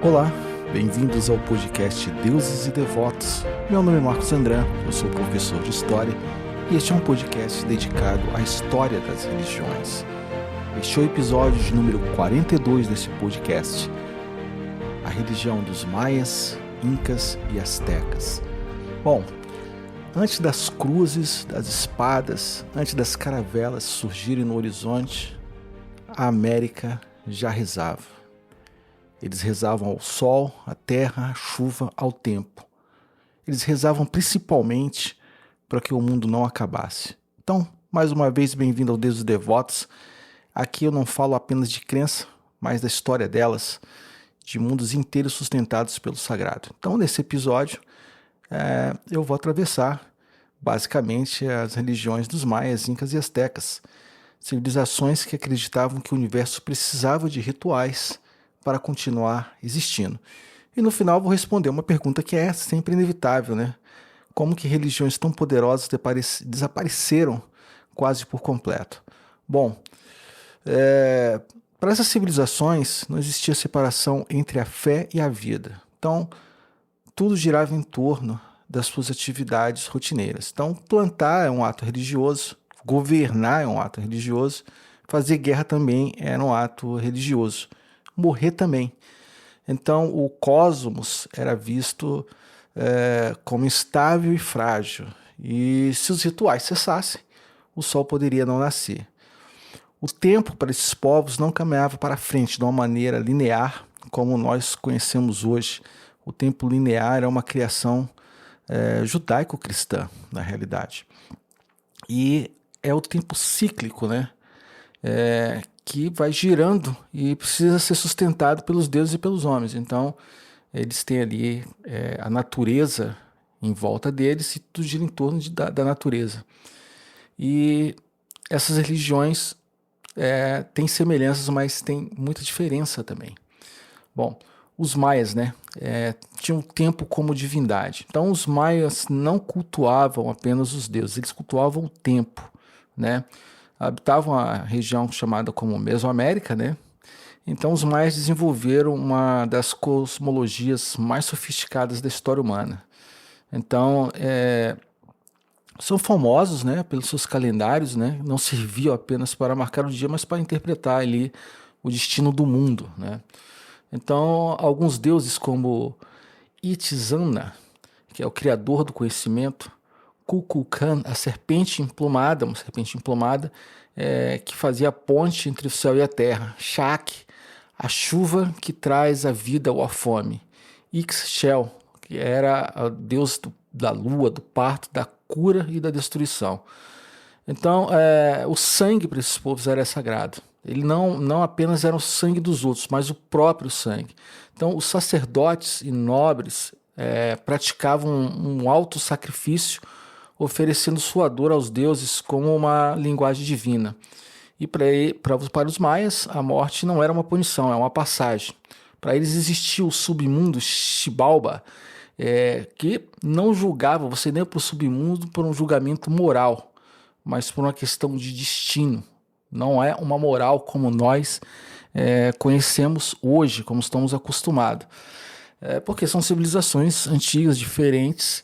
Olá, bem-vindos ao podcast Deuses e Devotos. Meu nome é Marcos André, eu sou professor de História e este é um podcast dedicado à história das religiões. Este é o episódio de número 42 desse podcast, a religião dos Maias, Incas e Astecas. Bom, antes das cruzes, das espadas, antes das caravelas surgirem no horizonte, a América já rezava. Eles rezavam ao sol, à terra, à chuva, ao tempo. Eles rezavam principalmente para que o mundo não acabasse. Então, mais uma vez, bem-vindo ao Deus dos Devotos. Aqui eu não falo apenas de crença, mas da história delas, de mundos inteiros sustentados pelo sagrado. Então, nesse episódio, eu vou atravessar, basicamente, as religiões dos Maias, Incas e Astecas. Civilizações que acreditavam que o universo precisava de rituais para continuar existindo. E no final vou responder uma pergunta que é sempre inevitável, né? Como que religiões tão poderosas desapareceram quase por completo? Bom, para essas civilizações não existia separação entre a fé e a vida. Então, tudo girava em torno das suas atividades rotineiras. Então, plantar é um ato religioso, governar é um ato religioso, fazer guerra também era um ato religioso. Morrer também. Então, o cosmos era visto como instável e frágil. E se os rituais cessassem, o sol poderia não nascer. O tempo para esses povos não caminhava para frente de uma maneira linear, como nós conhecemos hoje. O tempo linear é uma criação judaico-cristã, na realidade. E é o tempo cíclico, né? Que vai girando e precisa ser sustentado pelos deuses e pelos homens. Então, eles têm ali a natureza em volta deles e tudo gira em torno da natureza. E essas religiões têm semelhanças, mas têm muita diferença também. Bom, os maias, né, tinham o tempo como divindade. Então, os maias não cultuavam apenas os deuses, eles cultuavam o tempo, né? Habitavam a região chamada como Mesoamérica, né? Então os maias desenvolveram uma das cosmologias mais sofisticadas da história humana. Então são famosos, né, pelos seus calendários, né? Não serviam apenas para marcar o dia, mas para interpretar ali o destino do mundo, né? Então alguns deuses como Itzana, que é o criador do conhecimento, Kukulkan, a serpente emplumada, uma serpente emplumada, que fazia a ponte entre o céu e a terra. Shak, a chuva que traz a vida ou a fome. Ixchel, que era o deus da lua, do parto, da cura e da destruição. Então, o sangue para esses povos era sagrado. Ele não apenas era o sangue dos outros, mas o próprio sangue. Então, os sacerdotes e nobres praticavam um alto sacrifício, oferecendo sua dor aos deuses como uma linguagem divina. E para os maias, a morte não era uma punição, é uma passagem. Para eles existia o submundo Xibalba, que não julgava, você nem para o submundo por um julgamento moral, mas por uma questão de destino. Não é uma moral como nós conhecemos hoje, como estamos acostumados. Porque são civilizações antigas, diferentes,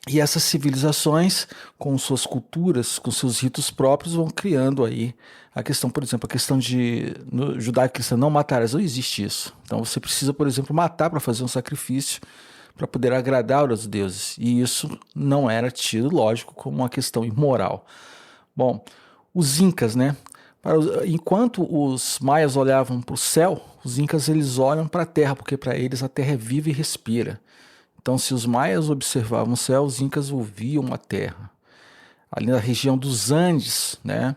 e essas civilizações, com suas culturas, com seus ritos próprios, vão criando aí a questão, por exemplo, a questão de, no judaico-cristão, não matarás, não existe isso. Então você precisa, por exemplo, matar para fazer um sacrifício, para poder agradar aos deuses. E isso não era tido, lógico, como uma questão imoral. Bom, os incas, né? Enquanto os maias olhavam para o céu, os incas eles olham para a terra, porque para eles a terra é viva e respira. Então, se os maias observavam o céu, os incas ouviam a terra. Ali na região dos Andes, né?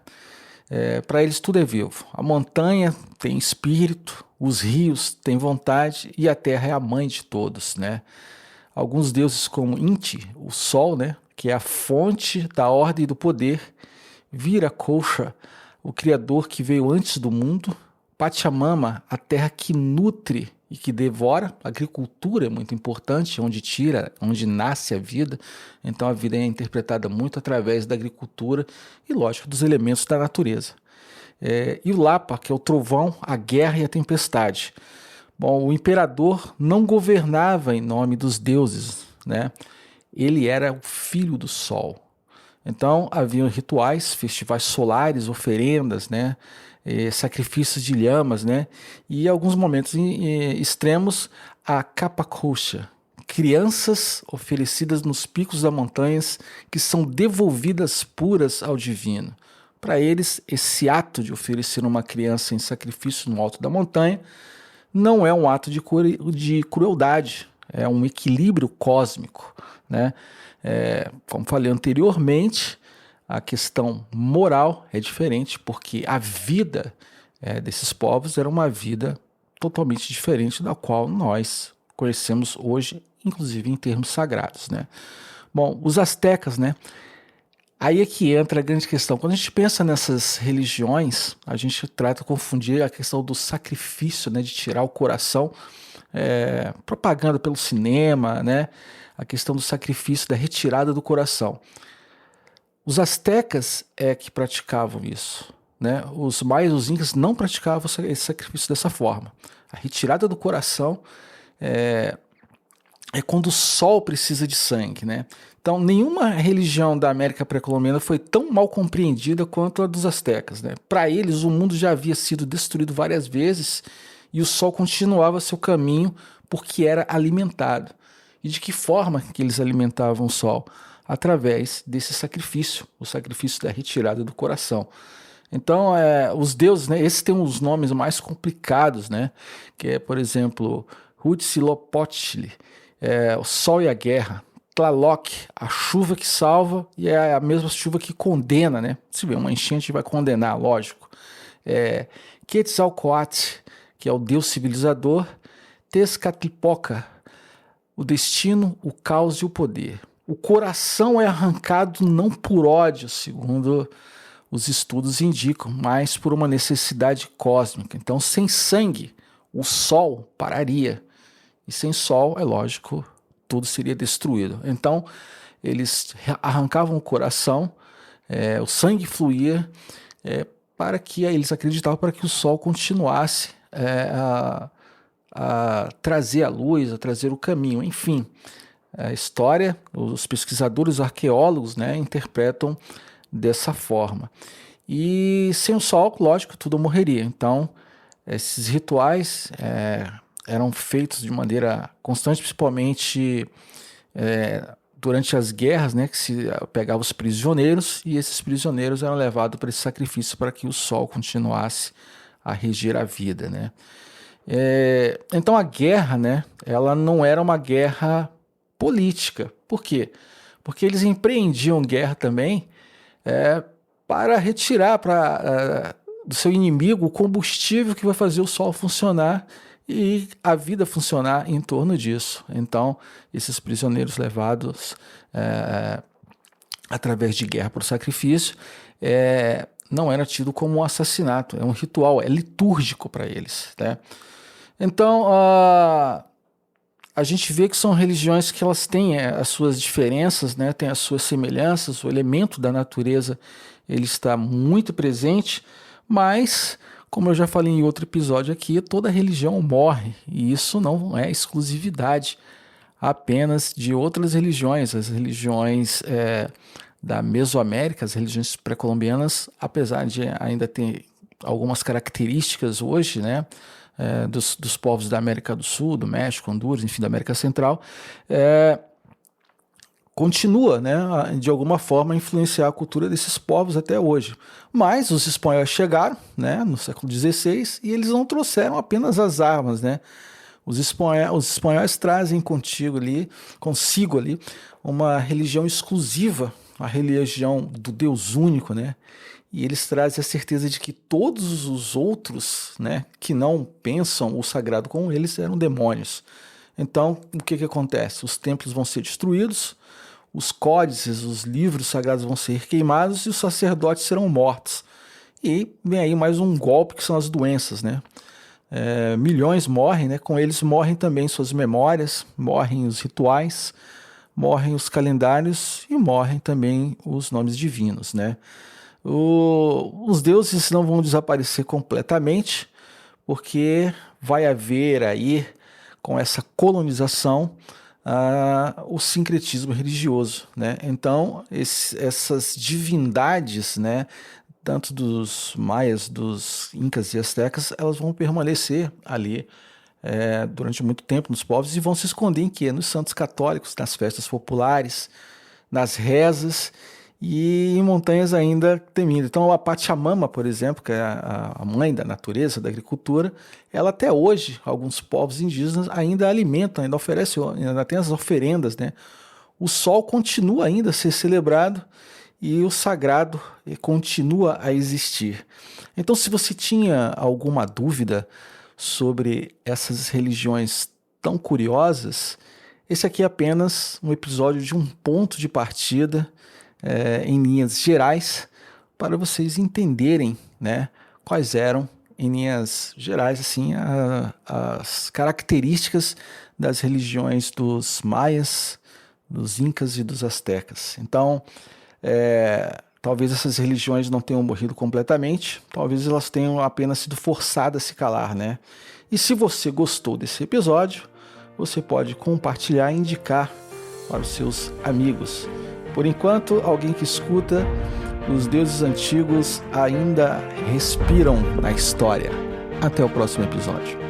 Para eles tudo é vivo. A montanha tem espírito, os rios têm vontade e a terra é a mãe de todos, né? Alguns deuses como Inti, o sol, né? Que é a fonte da ordem e do poder. Viracocha, o criador que veio antes do mundo. Pachamama, a terra que nutre e que devora. A agricultura é muito importante, onde nasce a vida. Então a vida é interpretada muito através da agricultura e, lógico, dos elementos da natureza. E o Lapa, que é o trovão, a guerra e a tempestade. Bom, o imperador não governava em nome dos deuses, né? Ele era o filho do sol. Então, haviam rituais, festivais solares, oferendas, né? Sacrifícios de lhamas, né? E em alguns momentos extremos, a capacoxa, crianças oferecidas nos picos das montanhas que são devolvidas puras ao divino. Para eles, esse ato de oferecer uma criança em sacrifício no alto da montanha não é um ato de crueldade, é um equilíbrio cósmico, né? Como falei anteriormente, a questão moral é diferente, porque a vida desses povos era uma vida totalmente diferente da qual nós conhecemos hoje, inclusive em termos sagrados, né? Bom, os astecas, né? Aí é que entra a grande questão. Quando a gente pensa nessas religiões, a gente trata de confundir a questão do sacrifício, né, de tirar o coração, propaganda pelo cinema, né, a questão do sacrifício, da retirada do coração. Os astecas é que praticavam isso, né? Os maias, os incas não praticavam esse sacrifício dessa forma. A retirada do coração é quando o sol precisa de sangue, né? Então, nenhuma religião da América pré-colombiana foi tão mal compreendida quanto a dos astecas, né? Para eles, o mundo já havia sido destruído várias vezes e o sol continuava seu caminho porque era alimentado. E de que forma que eles alimentavam o sol? Através desse sacrifício, o sacrifício da retirada do coração. Então, os deuses, né? Esses têm os nomes mais complicados, né? Que é, por exemplo, Huitzilopochtli, o sol e a guerra. Tlaloc, a chuva que salva e é a mesma chuva que condena, né? Se vê uma enchente vai condenar, lógico. Quetzalcoatl, que é o deus civilizador. Tezcatlipoca, o destino, o caos e o poder. O coração é arrancado não por ódio, segundo os estudos indicam, mas por uma necessidade cósmica. Então, sem sangue, o sol pararia. E sem sol, é lógico, tudo seria destruído. Então, eles arrancavam o coração, o sangue fluía, para que eles acreditavam para que o sol continuasse a trazer a luz, a trazer o caminho. Enfim, a história, os pesquisadores, os arqueólogos, né, interpretam dessa forma. E sem o sol, lógico, tudo morreria. Então, esses rituais eram feitos de maneira constante, principalmente durante as guerras, né, que se pegava os prisioneiros e esses prisioneiros eram levados para esse sacrifício para que o sol continuasse a reger a vida, né? Então a guerra, né, ela não era uma guerra política. Por quê? Porque eles empreendiam guerra também para retirar do seu inimigo o combustível que vai fazer o sol funcionar e a vida funcionar em torno disso. Então, esses prisioneiros levados através de guerra por sacrifício não era tido como um assassinato, é um ritual, é litúrgico para eles, né? Então, a gente vê que são religiões que elas têm as suas diferenças, né? Têm as suas semelhanças, o elemento da natureza ele está muito presente, mas, como eu já falei em outro episódio aqui, toda religião morre, e isso não é exclusividade apenas de outras religiões. As religiões da Mesoamérica, as religiões pré-colombianas, apesar de ainda ter algumas características hoje, né, dos povos da América do Sul, do México, Honduras, enfim, da América Central, continua, né, de alguma forma, a influenciar a cultura desses povos até hoje. Mas os espanhóis chegaram, né, no século XVI e eles não trouxeram apenas as armas, né? Os espanhóis trazem consigo ali uma religião exclusiva, a religião do Deus único, né? E eles trazem a certeza de que todos os outros, né, que não pensam o sagrado como eles, eram demônios. Então, o que acontece? Os templos vão ser destruídos, os códices, os livros sagrados vão ser queimados e os sacerdotes serão mortos. E vem aí mais um golpe que são as doenças, né? Milhões morrem, né? Com eles morrem também suas memórias, morrem os rituais, morrem os calendários e morrem também os nomes divinos, né? Os deuses não vão desaparecer completamente, porque vai haver aí, com essa colonização, o sincretismo religioso, né? Então, essas divindades, né, tanto dos maias, dos incas e astecas, elas vão permanecer ali durante muito tempo nos povos e vão se esconder em quê? Nos santos católicos, nas festas populares, nas rezas e em montanhas ainda temidas. Então a Pachamama, por exemplo, que é a mãe da natureza, da agricultura, ela até hoje, alguns povos indígenas ainda alimentam, ainda oferecem, ainda tem as oferendas, né? O sol continua ainda a ser celebrado e o sagrado continua a existir. Então, se você tinha alguma dúvida sobre essas religiões tão curiosas, esse aqui é apenas um episódio de um ponto de partida em linhas gerais para vocês entenderem, né, quais eram, em linhas gerais, assim, as características das religiões dos maias, dos incas e dos astecas. Então, talvez essas religiões não tenham morrido completamente, talvez elas tenham apenas sido forçadas a se calar, né? E se você gostou desse episódio, você pode compartilhar e indicar para os seus amigos. Por enquanto, alguém que escuta, os deuses antigos ainda respiram na história. Até o próximo episódio.